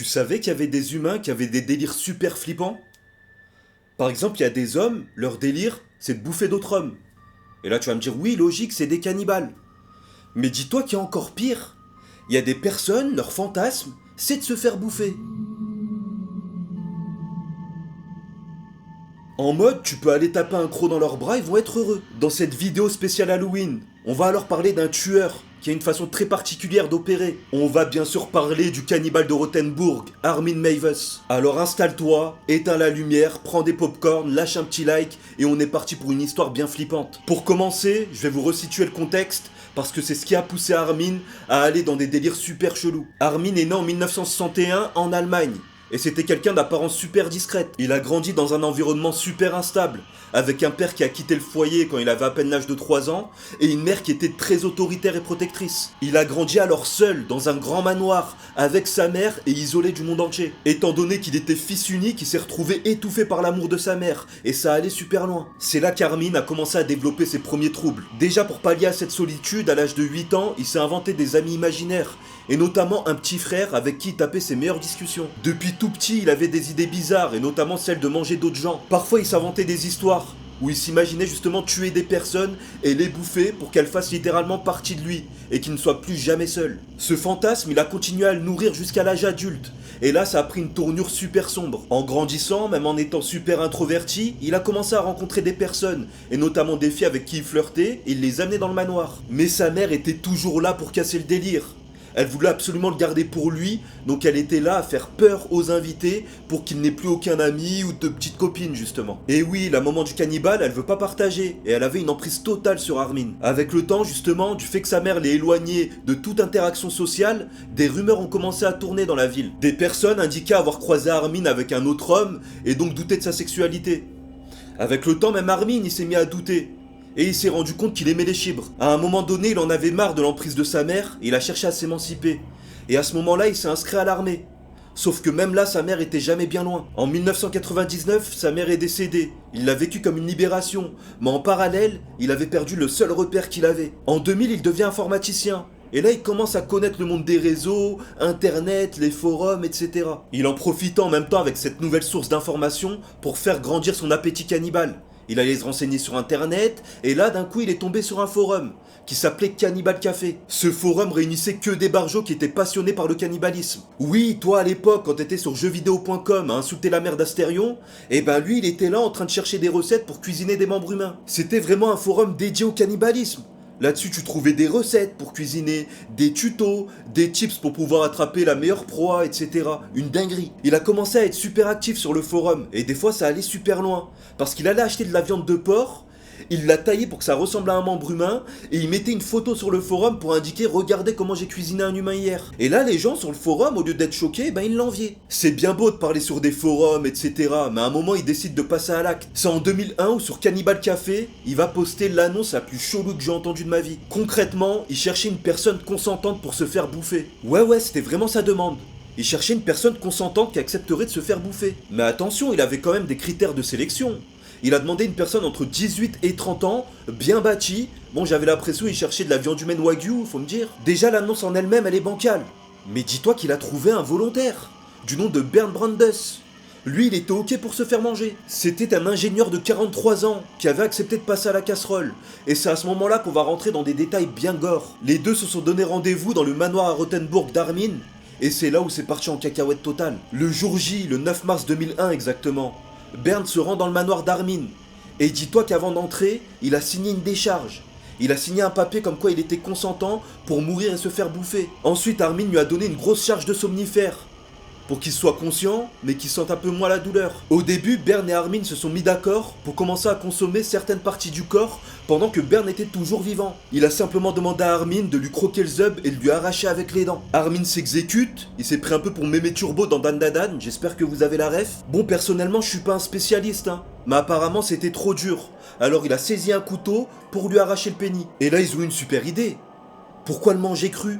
Tu savais qu'il y avait des humains qui avaient des délires super flippants? Par exemple, il y a des hommes, leur délire, c'est de bouffer d'autres hommes. Et là, tu vas me dire, oui, logique, c'est des cannibales. Mais dis-toi qu'il y a encore pire. Il y a des personnes, leur fantasme, c'est de se faire bouffer. En mode, tu peux aller taper un croc dans leurs bras, ils vont être heureux. Dans cette vidéo spéciale Halloween, on va alors parler d'un tueur qui a une façon très particulière d'opérer. On va bien sûr parler du cannibale de Rothenburg, Armin Meiwes. Alors installe-toi, éteins la lumière, prends des popcorn, lâche un petit like et on est parti pour une histoire bien flippante. Pour commencer, je vais vous resituer le contexte parce que c'est ce qui a poussé Armin à aller dans des délires super chelous. Armin est né en 1961 en Allemagne. Et c'était quelqu'un d'apparence super discrète. Il a grandi dans un environnement super instable, avec un père qui a quitté le foyer quand il avait à peine l'âge de 3 ans, et une mère qui était très autoritaire et protectrice. Il a grandi alors seul, dans un grand manoir, avec sa mère et isolé du monde entier. Étant donné qu'il était fils unique, il s'est retrouvé étouffé par l'amour de sa mère, et ça allait super loin. C'est là qu'Armin a commencé à développer ses premiers troubles. Déjà pour pallier à cette solitude, à l'âge de 8 ans, il s'est inventé des amis imaginaires, et notamment un petit frère avec qui il tapait ses meilleures discussions. Depuis tout petit, il avait des idées bizarres, et notamment celle de manger d'autres gens. Parfois, il s'inventait des histoires, où il s'imaginait justement tuer des personnes et les bouffer pour qu'elles fassent littéralement partie de lui, et qu'il ne soit plus jamais seul. Ce fantasme, il a continué à le nourrir jusqu'à l'âge adulte, et là ça a pris une tournure super sombre. En grandissant, même en étant super introverti, il a commencé à rencontrer des personnes, et notamment des filles avec qui il flirtait, et il les amenait dans le manoir. Mais sa mère était toujours là pour casser le délire. Elle voulait absolument le garder pour lui, donc elle était là à faire peur aux invités pour qu'il n'ait plus aucun ami ou de petite copine justement. Et oui, la maman du cannibale, elle veut pas partager, et elle avait une emprise totale sur Armin. Avec le temps justement, du fait que sa mère l'ait éloigné de toute interaction sociale, des rumeurs ont commencé à tourner dans la ville. Des personnes indiquaient avoir croisé Armin avec un autre homme, et donc doutaient de sa sexualité. Avec le temps, même Armin, il s'est mis à douter. Et il s'est rendu compte qu'il aimait les chibres. À un moment donné, il en avait marre de l'emprise de sa mère et il a cherché à s'émanciper. Et à ce moment-là, il s'est inscrit à l'armée. Sauf que même là, sa mère était jamais bien loin. En 1999, sa mère est décédée. Il l'a vécu comme une libération, mais en parallèle, il avait perdu le seul repère qu'il avait. En 2000, il devient informaticien. Et là, il commence à connaître le monde des réseaux, Internet, les forums, etc. Il en profite en même temps avec cette nouvelle source d'information pour faire grandir son appétit cannibale. Il allait se renseigner sur internet, et là d'un coup il est tombé sur un forum, qui s'appelait Cannibal Café. Ce forum réunissait que des barjots qui étaient passionnés par le cannibalisme. Oui, toi à l'époque, quand t'étais sur jeuxvideo.com à insulter la mère d'Astérion, eh ben lui il était là en train de chercher des recettes pour cuisiner des membres humains. C'était vraiment un forum dédié au cannibalisme. Là-dessus, tu trouvais des recettes pour cuisiner, des tutos, des tips pour pouvoir attraper la meilleure proie, etc. Une dinguerie. Il a commencé à être super actif sur le forum, et des fois ça allait super loin. Parce qu'il allait acheter de la viande de porc, il l'a taillé pour que ça ressemble à un membre humain, et il mettait une photo sur le forum pour indiquer « Regardez comment j'ai cuisiné un humain hier ». Et là, les gens sur le forum, au lieu d'être choqués, ben ils l'enviaient. C'est bien beau de parler sur des forums, etc. Mais à un moment, il décide de passer à l'acte. C'est en 2001 où sur Cannibal Café, il va poster l'annonce la plus chelou que j'ai entendue de ma vie. Concrètement, il cherchait une personne consentante pour se faire bouffer. Ouais, c'était vraiment sa demande. Il cherchait une personne consentante qui accepterait de se faire bouffer. Mais attention, il avait quand même des critères de sélection. Il a demandé une personne entre 18 et 30 ans, bien bâtie. Bon, j'avais l'impression qu'il cherchait de la viande humaine wagyu, faut me dire. Déjà, l'annonce en elle-même, elle est bancale. Mais dis-toi qu'il a trouvé un volontaire, du nom de Bernd Brandes. Lui, il était ok pour se faire manger. C'était un ingénieur de 43 ans qui avait accepté de passer à la casserole. Et c'est à ce moment-là qu'on va rentrer dans des détails bien gore. Les deux se sont donné rendez-vous dans le manoir à Rothenburg d'Armin. Et c'est là où c'est parti en cacahuète totale. Le jour J, le 9 mars 2001 exactement, Bernd se rend dans le manoir d'Armin. Et dis-toi qu'avant d'entrer, il a signé une décharge. Il a signé un papier comme quoi il était consentant pour mourir et se faire bouffer. Ensuite, Armin lui a donné une grosse charge de somnifères pour qu'il soit conscient, mais qu'il sente un peu moins la douleur. Au début, Bernd et Armin se sont mis d'accord pour commencer à consommer certaines parties du corps pendant que Bernd était toujours vivant. Il a simplement demandé à Armin de lui croquer le zub et de lui arracher avec les dents. Armin s'exécute, il s'est pris un peu pour Mémé Turbo dans Dan Dan, j'espère que vous avez la ref. Bon, personnellement, je suis pas un spécialiste, mais apparemment c'était trop dur. Alors il a saisi un couteau pour lui arracher le pénis. Et là, ils ont eu une super idée. Pourquoi le manger cru ?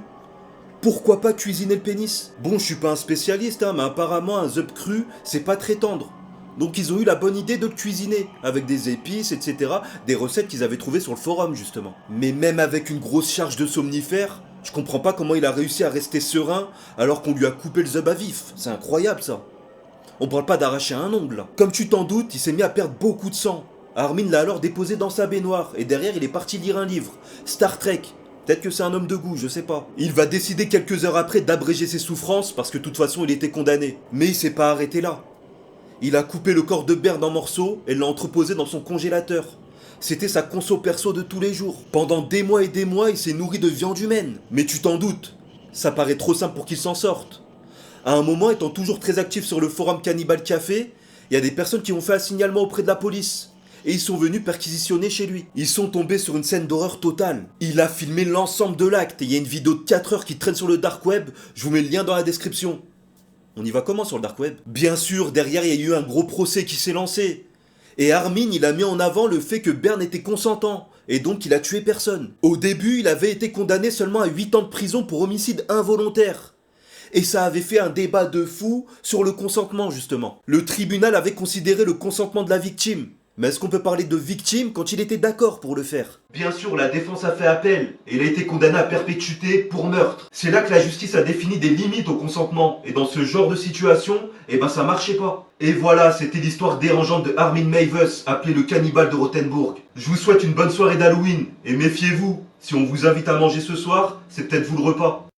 Pourquoi pas cuisiner le pénis ? Bon, je suis pas un spécialiste, mais apparemment un zub cru, c'est pas très tendre. Donc ils ont eu la bonne idée de le cuisiner, avec des épices, etc. Des recettes qu'ils avaient trouvées sur le forum, justement. Mais même avec une grosse charge de somnifères, Je comprends pas comment il a réussi à rester serein alors qu'on lui a coupé le zub à vif. C'est incroyable ça. On parle pas d'arracher un ongle là. Comme tu t'en doutes, il s'est mis à perdre beaucoup de sang. Armin l'a alors déposé dans sa baignoire et derrière il est parti lire un livre. Star Trek. Peut-être que c'est un homme de goût, je sais pas. Il va décider quelques heures après d'abréger ses souffrances parce que de toute façon il était condamné. Mais il s'est pas arrêté là. Il a coupé le corps de Bern en morceaux et l'a entreposé dans son congélateur. C'était sa conso perso de tous les jours. Pendant des mois et des mois, il s'est nourri de viande humaine. Mais tu t'en doutes, ça paraît trop simple pour qu'il s'en sorte. À un moment, étant toujours très actif sur le forum Cannibal Café, il y a des personnes qui ont fait un signalement auprès de la police. Et ils sont venus perquisitionner chez lui. Ils sont tombés sur une scène d'horreur totale. Il a filmé l'ensemble de l'acte et il y a une vidéo de 4 heures qui traîne sur le dark web. Je vous mets le lien dans la description. On y va comment sur le dark web? Bien sûr, derrière il y a eu un gros procès qui s'est lancé. Et Armin, il a mis en avant le fait que Bern était consentant, et donc il a tué personne. Au début, il avait été condamné seulement à 8 ans de prison pour homicide involontaire. Et ça avait fait un débat de fou sur le consentement, justement. Le tribunal avait considéré le consentement de la victime. Mais est-ce qu'on peut parler de victime quand il était d'accord pour le faire? Bien sûr, la défense a fait appel, et il a été condamné à perpétuité pour meurtre. C'est là que la justice a défini des limites au consentement, et dans ce genre de situation, ça marchait pas. Et voilà, c'était l'histoire dérangeante de Armin Meiwes, appelé le cannibale de Rothenburg. Je vous souhaite une bonne soirée d'Halloween, et méfiez-vous, si on vous invite à manger ce soir, c'est peut-être vous le repas.